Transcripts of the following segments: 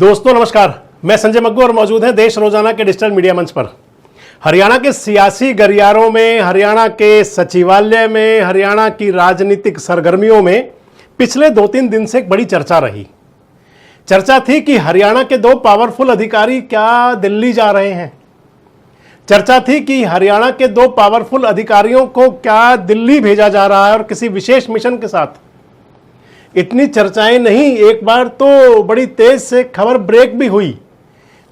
दोस्तों नमस्कार, मैं संजय मग्गू और मौजूद हैं देश रोजाना के डिजिटल मीडिया मंच पर। हरियाणा के सियासी गलियारों में, हरियाणा के सचिवालय में, हरियाणा की राजनीतिक सरगर्मियों में पिछले 2-3 दिन से एक बड़ी चर्चा रही। चर्चा थी कि हरियाणा के 2 पावरफुल अधिकारी क्या दिल्ली जा रहे हैं। चर्चा थी कि हरियाणा के 2 पावरफुल अधिकारियों को क्या दिल्ली भेजा जा रहा है और किसी विशेष मिशन के साथ। इतनी चर्चाएं नहीं, एक बार तो बड़ी तेज से खबर ब्रेक भी हुई,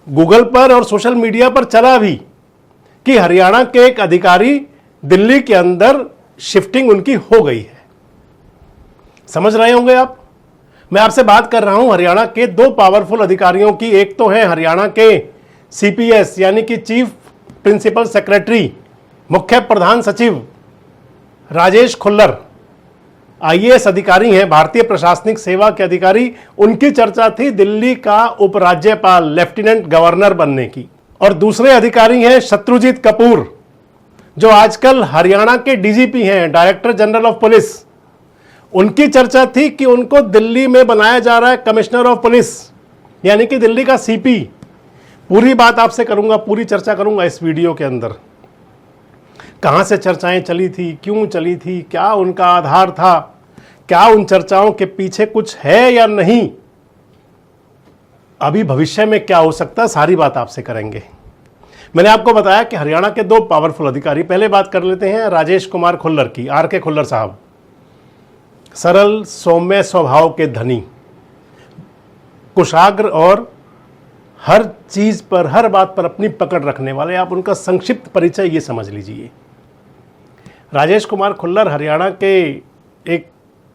गूगल पर और सोशल मीडिया पर चला भी कि हरियाणा के एक अधिकारी दिल्ली के अंदर शिफ्टिंग उनकी हो गई है। समझ रहे होंगे आप, मैं आपसे बात कर रहा हूं हरियाणा के 2 पावरफुल अधिकारियों की। एक तो है हरियाणा के CPS यानी कि चीफ प्रिंसिपल सेक्रेटरी, मुख्य प्रधान सचिव राजेश खुल्लर, IAS अधिकारी हैं, भारतीय प्रशासनिक सेवा के अधिकारी। उनकी चर्चा थी दिल्ली का उपराज्यपाल, लेफ्टिनेंट गवर्नर बनने की। और दूसरे अधिकारी हैं शत्रुजीत कपूर, जो आजकल हरियाणा के DGP हैं, डायरेक्टर जनरल ऑफ पुलिस। उनकी चर्चा थी कि उनको दिल्ली में बनाया जा रहा है कमिश्नर ऑफ पुलिस, यानी कि दिल्ली का CP। पूरी बात आपसे करूंगा, पूरी चर्चा करूंगा इस वीडियो के अंदर। कहां से चर्चाएं चली थी, क्यों चली थी, क्या उनका आधार था, क्या उन चर्चाओं के पीछे कुछ है या नहीं, अभी भविष्य में क्या हो सकता है, सारी बात आपसे करेंगे। मैंने आपको बताया कि हरियाणा के 2 पावरफुल अधिकारी। पहले बात कर लेते हैं राजेश कुमार खुल्लर की। RK खुल्लर साहब सरल सौम्य स्वभाव के धनी, कुशाग्र और हर चीज पर, हर बात पर अपनी पकड़ रखने वाले। आप उनका संक्षिप्त परिचय ये समझ लीजिए। राजेश कुमार खुल्लर हरियाणा के एक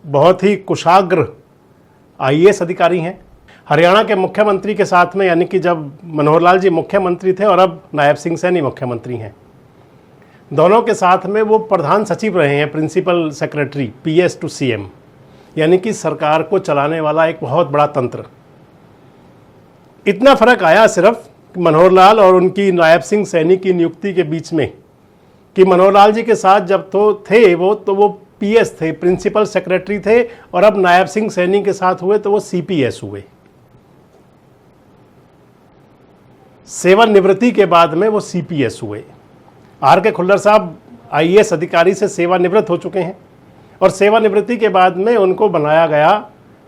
बहुत ही कुशाग्र IAS अधिकारी हैं। हरियाणा के मुख्यमंत्री के साथ में, यानी कि जब मनोहर लाल जी मुख्यमंत्री थे और अब नायब सिंह सैनी मुख्यमंत्री हैं, दोनों के साथ में वो प्रधान सचिव रहे हैं, principal secretary, PS to CM, यानी कि सरकार को चलाने वाला एक बहुत बड़ा तंत्र। इतना फर्क आया सिर्फ मनोहर लाल और उनकी नायब सिंह सैनी की नियुक्ति के बीच में कि मनोहर लाल जी के साथ जब तो थे वो PS थे, प्रिंसिपल सेक्रेटरी थे, और अब नायब सिंह सैनी के साथ हुए तो वो CPS हुए। सेवानिवृत्ति के बाद में वो CPS हुए। RK खुल्लर साहब IAS अधिकारी से सेवानिवृत्त हो चुके हैं और सेवानिवृत्ति के बाद में उनको बनाया गया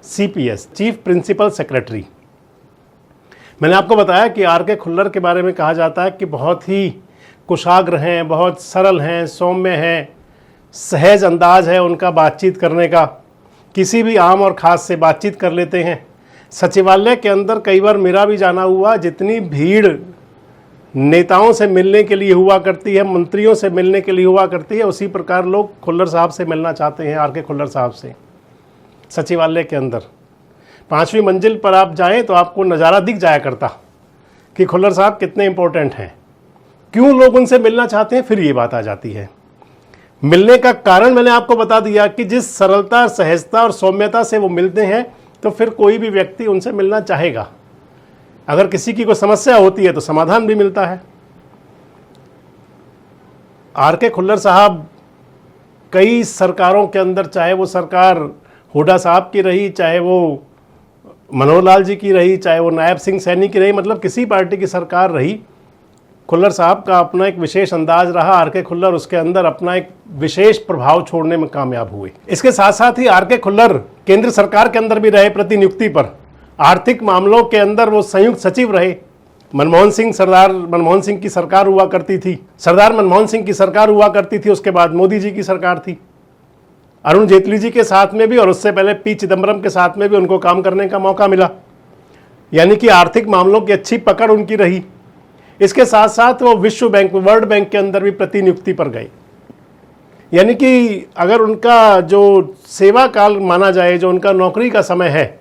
CPS, चीफ प्रिंसिपल सेक्रेटरी। मैंने आपको बताया कि RK खुल्लर के बारे में कहा जाता है कि बहुत ही कुशाग्र हैं, बहुत सरल हैं, सौम्य हैं, सहज अंदाज है उनका बातचीत करने का, किसी भी आम और ख़ास से बातचीत कर लेते हैं। सचिवालय के अंदर कई बार मेरा भी जाना हुआ, जितनी भीड़ नेताओं से मिलने के लिए हुआ करती है, मंत्रियों से मिलने के लिए हुआ करती है, उसी प्रकार लोग खुल्लर साहब से मिलना चाहते हैं, RK खुल्लर साहब से। सचिवालय के अंदर 5वीं मंजिल पर आप जाएं तो आपको नज़ारा दिख जाया करता कि खुल्लर साहब कितने इंपॉर्टेंट हैं। क्यों लोग उनसे मिलना चाहते हैं, फिर ये बात आ जाती है। मिलने का कारण मैंने आपको बता दिया कि जिस सरलता, सहजता और सौम्यता से वो मिलते हैं, तो फिर कोई भी व्यक्ति उनसे मिलना चाहेगा। अगर किसी की कोई समस्या होती है तो समाधान भी मिलता है। RK खुल्लर साहब कई सरकारों के अंदर, चाहे वो सरकार हुड्डा साहब की रही, चाहे वो मनोहर लाल जी की रही, चाहे वो नायब सिंह सैनी की रही, मतलब किसी पार्टी की सरकार रही, खुल्लर साहब का अपना एक विशेष अंदाज रहा। RK खुल्लर उसके अंदर अपना एक विशेष प्रभाव छोड़ने में कामयाब हुए। इसके साथ साथ ही RK खुल्लर केंद्र सरकार के अंदर भी रहे प्रतिनियुक्ति पर। आर्थिक मामलों के अंदर वो संयुक्त सचिव रहे। सरदार मनमोहन सिंह की सरकार हुआ करती थी, सरदार मनमोहन सिंह की सरकार हुआ करती थी, उसके बाद मोदी जी की सरकार थी। अरुण जेटली जी के साथ में भी और उससे पहले P चिदम्बरम के साथ में भी उनको काम करने का मौका मिला, यानी कि आर्थिक मामलों की अच्छी पकड़ उनकी रही। इसके साथ साथ वो विश्व बैंक, वर्ल्ड बैंक के अंदर भी प्रतिनियुक्ति पर गए। यानी कि अगर उनका जो सेवा काल माना जाए, जो उनका नौकरी का समय है,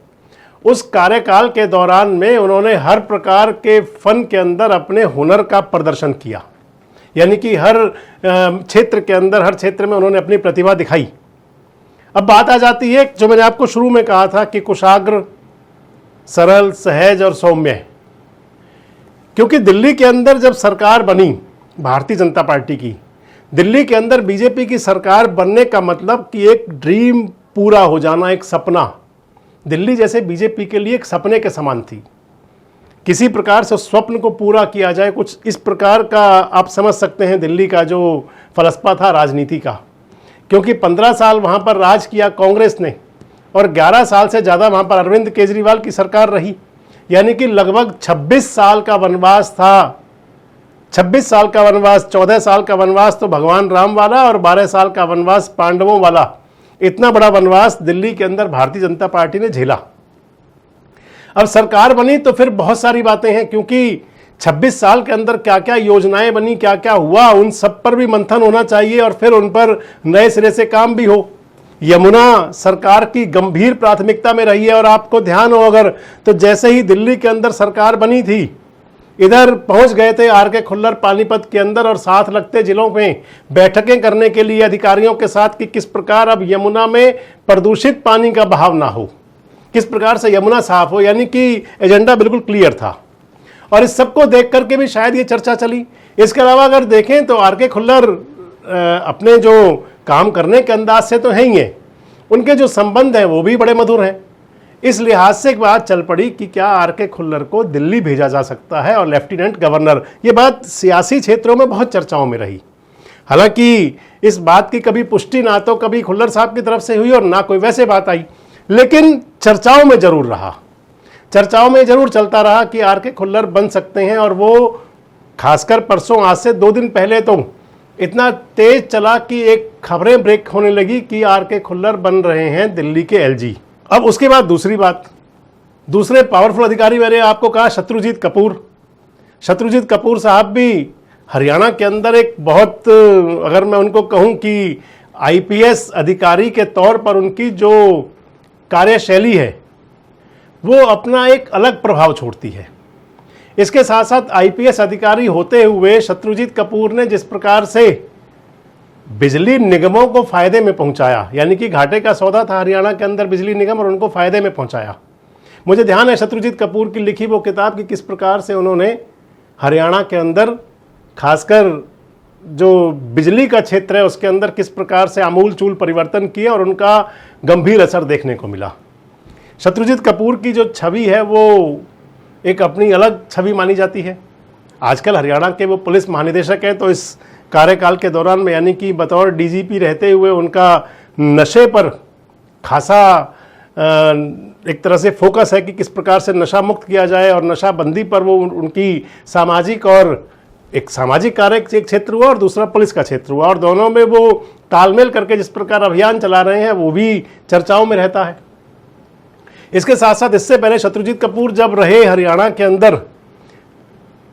उस कार्यकाल के दौरान में उन्होंने हर प्रकार के फन के अंदर अपने हुनर का प्रदर्शन किया। यानी कि हर क्षेत्र के अंदर, हर क्षेत्र में उन्होंने अपनी प्रतिभा दिखाई। अब बात आ जाती है जो मैंने आपको शुरू में कहा था कि कुशाग्र, सरल, सहज और सौम्य। क्योंकि दिल्ली के अंदर जब सरकार बनी भारतीय जनता पार्टी की, दिल्ली के अंदर बीजेपी की सरकार बनने का मतलब कि एक ड्रीम पूरा हो जाना, एक सपना। दिल्ली जैसे बीजेपी के लिए एक सपने के समान थी। किसी प्रकार से उस स्वप्न को पूरा किया जाए, कुछ इस प्रकार का आप समझ सकते हैं दिल्ली का जो फलसफा था राजनीति का। क्योंकि 15 साल वहाँ पर राज किया कांग्रेस ने और 11 साल से ज़्यादा वहाँ पर अरविंद केजरीवाल की सरकार रही, यानी कि लगभग 26 साल का वनवास था। 26 साल का वनवास, 14 साल का वनवास तो भगवान राम वाला और 12 साल का वनवास पांडवों वाला। इतना बड़ा वनवास दिल्ली के अंदर भारतीय जनता पार्टी ने झेला। अब सरकार बनी तो फिर बहुत सारी बातें हैं, क्योंकि 26 साल के अंदर क्या क्या योजनाएं बनी, क्या क्या हुआ, उन सब पर भी मंथन होना चाहिए और फिर उन पर नए सिरे से काम भी हो। यमुना सरकार की गंभीर प्राथमिकता में रही है और आपको ध्यान हो अगर, तो जैसे ही दिल्ली के अंदर सरकार बनी थी, इधर पहुंच गए थे आर.के. खुल्लर पानीपत के अंदर और साथ लगते जिलों में बैठकें करने के लिए अधिकारियों के साथ कि किस प्रकार अब यमुना में प्रदूषित पानी का बहाव ना हो, किस प्रकार से यमुना साफ हो, यानी कि एजेंडा बिल्कुल क्लियर था। और इस सबको देख करके भी शायद ये चर्चा चली। इसके अलावा अगर देखें तो आर.के. खुल्लर अपने जो काम करने के अंदाज से तो हैं ही हैं, उनके जो संबंध हैं वो भी बड़े मधुर हैं। इस लिहाज से एक बात चल पड़ी कि क्या आर.के. खुल्लर को दिल्ली भेजा जा सकता है और लेफ्टिनेंट गवर्नर, ये बात सियासी क्षेत्रों में बहुत चर्चाओं में रही। हालांकि इस बात की कभी पुष्टि ना तो कभी खुल्लर साहब की तरफ से हुई और ना कोई वैसे बात आई, लेकिन चर्चाओं में जरूर रहा, चर्चाओं में जरूर चलता रहा कि आर.के. खुल्लर बन सकते हैं। और वो खासकर परसों, आज से 2 दिन पहले तो इतना तेज चला कि एक खबरें ब्रेक होने लगी कि आर.के. खुल्लर बन रहे हैं दिल्ली के एलजी। अब उसके बाद दूसरी बात, दूसरे पावरफुल अधिकारी मैंने आपको कहा शत्रुजीत कपूर। शत्रुजीत कपूर साहब भी हरियाणा के अंदर एक बहुत, अगर मैं उनको कहूं कि आईपीएस अधिकारी के तौर पर उनकी जो कार्यशैली है वो अपना एक अलग प्रभाव छोड़ती है। इसके साथ साथ आईपीएस अधिकारी होते हुए शत्रुजीत कपूर ने जिस प्रकार से बिजली निगमों को फायदे में पहुंचाया, यानी कि घाटे का सौदा था हरियाणा के अंदर बिजली निगम और उनको फायदे में पहुंचाया। मुझे ध्यान है शत्रुजीत कपूर की लिखी वो किताब कि किस प्रकार से उन्होंने हरियाणा के अंदर खासकर जो बिजली का क्षेत्र है उसके अंदर किस प्रकार से आमूल चूल परिवर्तन किए और उनका गंभीर असर देखने को मिला। शत्रुजीत कपूर की जो छवि है वो एक अपनी अलग छवि मानी जाती है। आजकल हरियाणा के वो पुलिस महानिदेशक हैं, तो इस कार्यकाल के दौरान में यानी कि बतौर डीजीपी रहते हुए उनका नशे पर खासा एक तरह से फोकस है कि किस प्रकार से नशा मुक्त किया जाए और नशाबंदी पर वो उनकी सामाजिक और एक सामाजिक कार्य एक क्षेत्र हुआ और दूसरा पुलिस का क्षेत्र हुआ और दोनों में वो तालमेल करके जिस प्रकार अभियान चला रहे हैं वो भी चर्चाओं में रहता है। इसके साथ साथ इससे पहले शत्रुजीत कपूर जब रहे हरियाणा के अंदर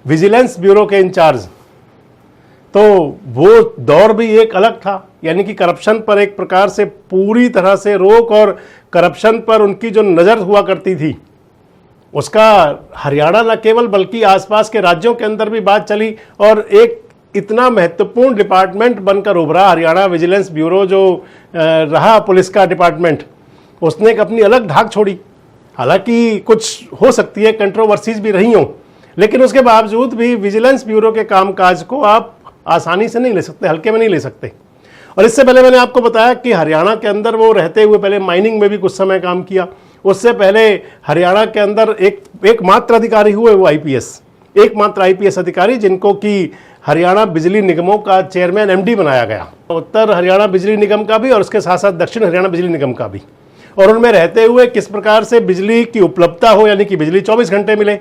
विजिलेंस ब्यूरो के इंचार्ज, तो वो दौर भी एक अलग था, यानी कि करप्शन पर एक प्रकार से पूरी तरह से रोक और करप्शन पर उनकी जो नज़र हुआ करती थी उसका हरियाणा न केवल बल्कि आसपास के राज्यों के अंदर भी बात चली और एक इतना महत्वपूर्ण डिपार्टमेंट बनकर उभरा हरियाणा विजिलेंस ब्यूरो जो रहा पुलिस का डिपार्टमेंट, उसने एक अपनी अलग धाक छोड़ी। हालांकि कुछ हो सकती है कंट्रोवर्सीज भी रही हों, लेकिन उसके बावजूद भी विजिलेंस ब्यूरो के कामकाज को आप आसानी से नहीं ले सकते, हल्के में नहीं ले सकते। और इससे पहले मैंने आपको बताया कि हरियाणा के अंदर वो रहते हुए पहले माइनिंग में भी कुछ समय काम किया। उससे पहले हरियाणा के अंदर एकमात्र अधिकारी हुए वो आईपीएस, एकमात्र आईपीएस अधिकारी जिनको कि हरियाणा बिजली निगमों का चेयरमैन एमडी बनाया गया, उत्तर हरियाणा बिजली निगम का भी और उसके साथ साथ दक्षिण हरियाणा बिजली निगम का भी। और उनमें रहते हुए किस प्रकार से बिजली की उपलब्धता हो, यानी कि बिजली 24 घंटे मिले।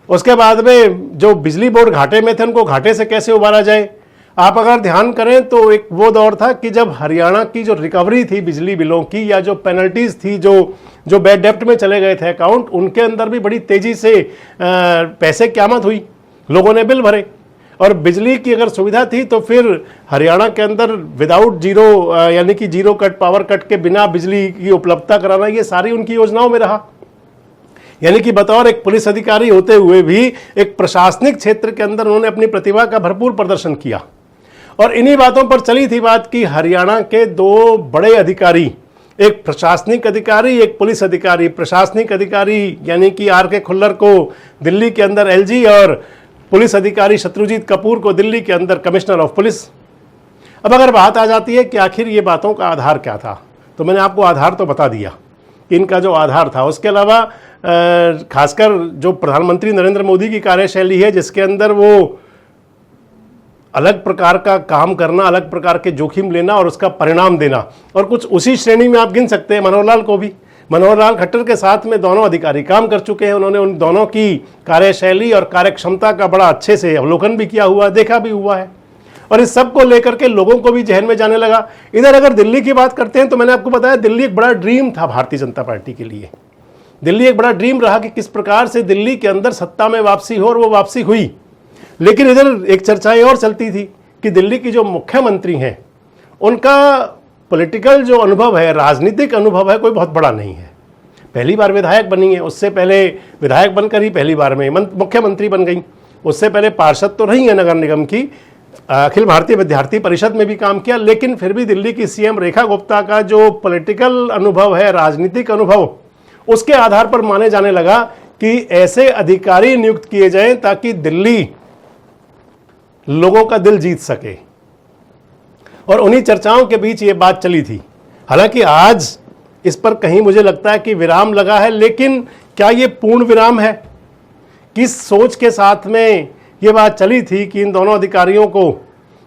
उसके बाद में जो बिजली बोर्ड घाटे में थे उनको घाटे से कैसे उबारा जाए। आप अगर ध्यान करें तो एक वो दौर था कि जब हरियाणा की जो रिकवरी थी बिजली बिलों की या जो पेनल्टीज थी जो बैड डेप्ट में चले गए थे अकाउंट, उनके अंदर भी बड़ी तेजी से पैसे की आमद हुई, लोगों ने बिल भरे। और बिजली की अगर सुविधा थी तो फिर हरियाणा के अंदर विदाउट जीरो यानी कि जीरो कट, पावर कट के बिना बिजली की उपलब्धता कराना, ये सारी उनकी योजनाओं में रहा। यानी कि बतौर एक पुलिस अधिकारी होते हुए भी एक प्रशासनिक क्षेत्र के अंदर उन्होंने अपनी प्रतिभा का भरपूर प्रदर्शन किया। और इन्हीं बातों पर चली थी बात कि हरियाणा के 2 बड़े अधिकारी, एक प्रशासनिक अधिकारी, एक पुलिस अधिकारी। प्रशासनिक अधिकारी यानी कि आर.के. खुल्लर को दिल्ली के अंदर एलजी और पुलिस अधिकारी शत्रुजीत कपूर को दिल्ली के अंदर कमिश्नर ऑफ पुलिस। अब अगर बात आ जाती है कि आखिर ये बातों का आधार क्या था, तो मैंने आपको आधार तो बता दिया कि इनका जो आधार था। उसके अलावा खासकर जो प्रधानमंत्री नरेंद्र मोदी की कार्यशैली है, जिसके अंदर वो अलग प्रकार का काम करना, अलग प्रकार के जोखिम लेना और उसका परिणाम देना, और कुछ उसी श्रेणी में आप गिन सकते हैं मनोहर लाल को भी। मनोहर लाल खट्टर के साथ में दोनों अधिकारी काम कर चुके हैं, उन्होंने उन दोनों की कार्यशैली और कार्यक्षमता का बड़ा अच्छे से अवलोकन भी किया हुआ, देखा भी हुआ है, और इस सब को लेकर के लोगों को भी जहन में जाने लगा। इधर अगर दिल्ली की बात करते हैं तो मैंने आपको बताया दिल्ली एक बड़ा ड्रीम था भारतीय जनता पार्टी के लिए। दिल्ली एक बड़ा ड्रीम रहा कि किस प्रकार से दिल्ली के अंदर सत्ता में वापसी हो, और वो वापसी हुई। लेकिन इधर एक चर्चाएं और चलती थी कि दिल्ली की जो मुख्यमंत्री हैं उनका पॉलिटिकल जो अनुभव है, राजनीतिक अनुभव है, कोई बहुत बड़ा नहीं है। पहली बार विधायक बनी है, उससे पहले विधायक बनकर ही पहली बार में मुख्यमंत्री बन गई। उससे पहले पार्षद तो रही है नगर निगम की, अखिल भारतीय विद्यार्थी परिषद में भी काम किया। लेकिन फिर भी दिल्ली की सीएम रेखा गुप्ता का जो पॉलिटिकल अनुभव है, राजनीतिक अनुभव, उसके आधार पर माने जाने लगा कि ऐसे अधिकारी नियुक्त किए जाएं ताकि दिल्ली लोगों का दिल जीत सके। और उन्हीं चर्चाओं के बीच ये बात चली थी। हालांकि आज इस पर कहीं मुझे लगता है कि विराम लगा है, लेकिन क्या ये पूर्ण विराम है? किस सोच के साथ में ये बात चली थी कि इन दोनों अधिकारियों को,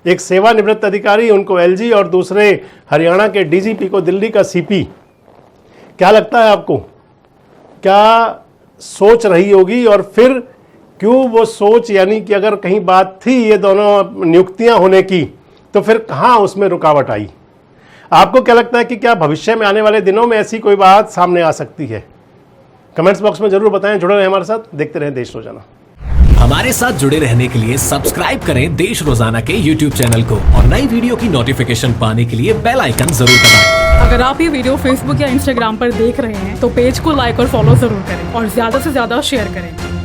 एक सेवानिवृत्त अधिकारी उनको एलजी और दूसरे हरियाणा के डीजीपी को दिल्ली का सीपी, क्या लगता है आपको क्या सोच रही होगी? और फिर क्यों वो सोच, यानी कि अगर कहीं बात थी ये दोनों नियुक्तियां होने की, तो फिर कहां उसमें रुकावट आई? आपको क्या लगता है कि क्या भविष्य में आने वाले दिनों में ऐसी कोई बात सामने आ सकती है? कमेंट्स बॉक्स में जरूर बताएं। जुड़े रहें हमारे साथ, देखते रहें देश रोजाना। हमारे साथ जुड़े रहने के लिए सब्सक्राइब करें देश रोजाना के YouTube चैनल को, और नई वीडियो की नोटिफिकेशन पाने के लिए बेल आइकन जरूर दबाएं। अगर आप ये वीडियो फेसबुक या इंस्टाग्राम पर देख रहे हैं तो पेज को लाइक और फॉलो जरूर करें और ज्यादा से ज्यादा शेयर करें।